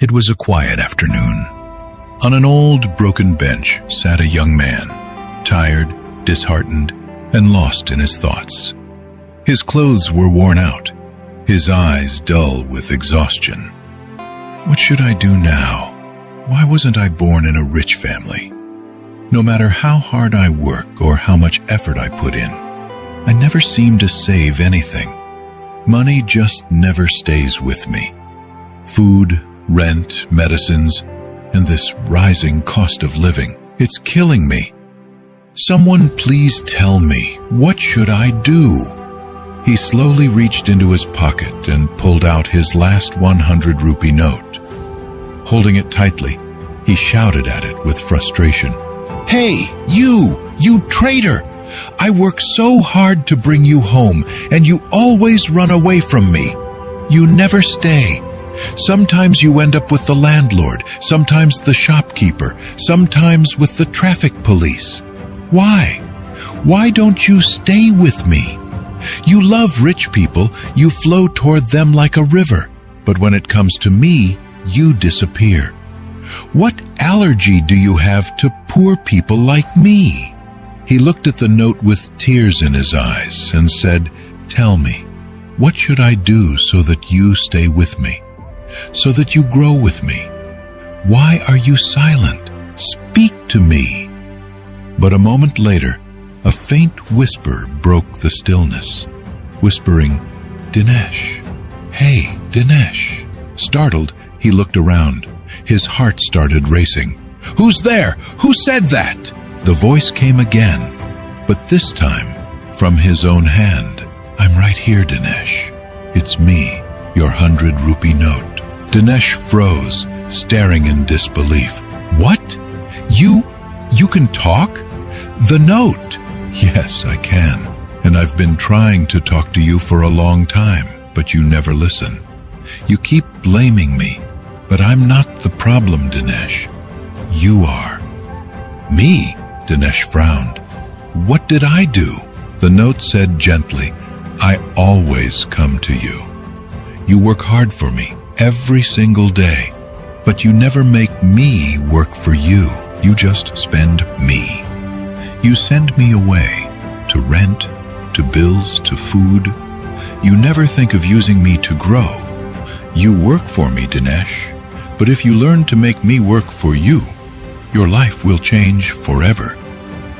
It was a quiet afternoon. On an old, broken bench sat a young man, tired, disheartened, and lost in his thoughts. His clothes were worn out, his eyes dull with exhaustion. What should I do now? Why wasn't I born in a rich family? No matter how hard I work or how much effort I put in, I never seem to save anything. Money just never stays with me. Food, rent, medicines, and this rising cost of living, it's killing me. Someone please tell me, what should I do? He slowly reached into his pocket and pulled out his last 100 rupee note. Holding it tightly, he shouted at it with frustration. "Hey, you traitor! I work so hard to bring you home, and you always run away from me. You never stay. Sometimes you end up with the landlord, sometimes the shopkeeper, sometimes with the traffic police. Why? Why don't you stay with me? You love rich people, you flow toward them like a river, but when it comes to me, you disappear. What allergy do you have to poor people like me?" He looked at the note with tears in his eyes and said, "Tell me, what should I do so that you stay with me? So that you grow with me? Why are you silent? Speak to me." But a moment later, a faint whisper broke the stillness, whispering, "Dinesh. Hey, Dinesh." Startled, he looked around. His heart started racing. "Who's there? Who said that?" The voice came again, but this time from his own hand. "I'm right here, Dinesh. It's me, your 100 rupee note." Dinesh froze, staring in disbelief. "What? You can talk? The note?" "Yes, I can. And I've been trying to talk to you for a long time, but you never listen. You keep blaming me, but I'm not the problem, Dinesh. You are." "Me?" Dinesh frowned. "What did I do?" The note said gently, "I always come to you. You work hard for me every single day, but you never make me work for you. You just spend me. You send me away to rent, to bills, to food. You never think of using me to grow. You work for me, Dinesh, but if you learn to make me work for you, your life will change forever."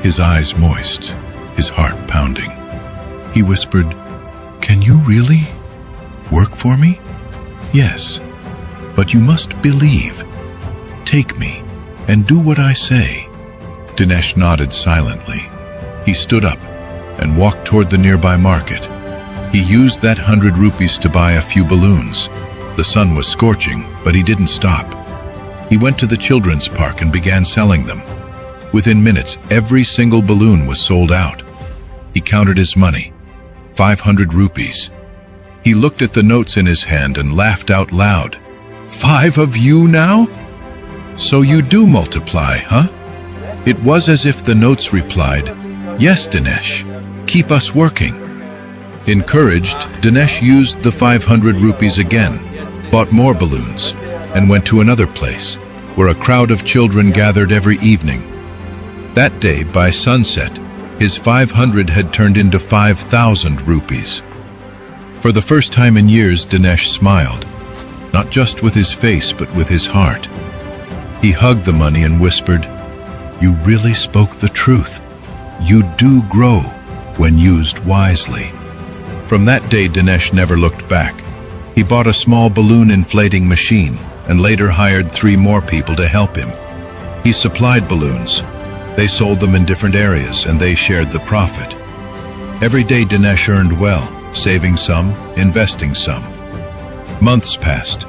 His eyes moist, his heart pounding. He whispered, "Can you really work for me?" "Yes, but you must believe. Take me and do what I say." Dinesh nodded silently. He stood up and walked toward the nearby market. He used that 100 rupees to buy a few balloons. The sun was scorching, but he didn't stop. He went to the children's park and began selling them. Within minutes, every single balloon was sold out. He counted his money, 500 rupees. He looked at the notes in his hand and laughed out loud. "5 of you now? So you do multiply, huh?" It was as if the notes replied, "Yes, Dinesh, keep us working." Encouraged, Dinesh used the 500 rupees again, bought more balloons, and went to another place, where a crowd of children gathered every evening. That day, by sunset, his 500 had turned into 5,000 rupees. For the first time in years, Dinesh smiled, not just with his face, but with his heart. He hugged the money and whispered, "You really spoke the truth. You do grow when used wisely." From that day, Dinesh never looked back. He bought a small balloon inflating machine and later hired 3 more people to help him. He supplied balloons. They sold them in different areas, and they shared the profit. Every day Dinesh earned well, saving some, investing some. Months passed.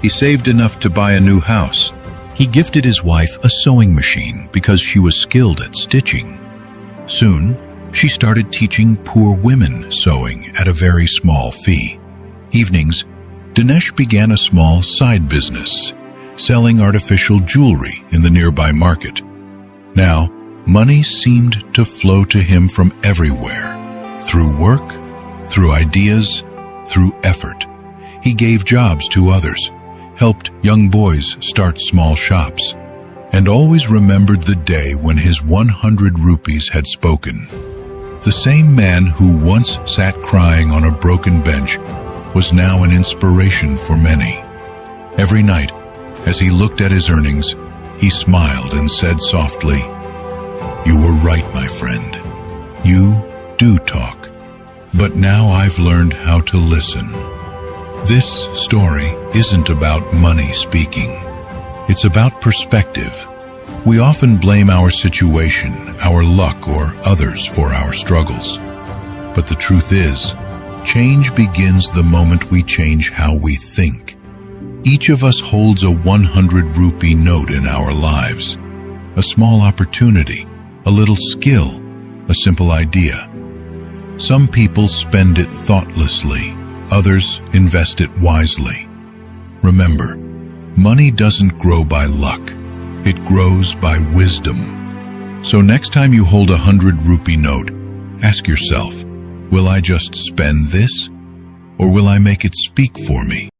He saved enough to buy a new house. He gifted his wife a sewing machine because she was skilled at stitching. Soon, she started teaching poor women sewing at a very small fee. Evenings, Dinesh began a small side business, selling artificial jewelry in the nearby market. Now, money seemed to flow to him from everywhere. Through work, through ideas, through effort. He gave jobs to others, helped young boys start small shops, and always remembered the day when his 100 rupees had spoken. The same man who once sat crying on a broken bench was now an inspiration for many. Every night, as he looked at his earnings, he smiled and said softly, "You were right, my friend. You do talk. But now I've learned how to listen." This story isn't about money speaking. It's about perspective. We often blame our situation, our luck, or others for our struggles. But the truth is, change begins the moment we change how we think. Each of us holds a 100 rupee note in our lives. A small opportunity, a little skill, a simple idea. Some people spend it thoughtlessly, others invest it wisely. Remember, money doesn't grow by luck, it grows by wisdom. So next time you hold a 100 rupee note, ask yourself, will I just spend this, or will I make it speak for me?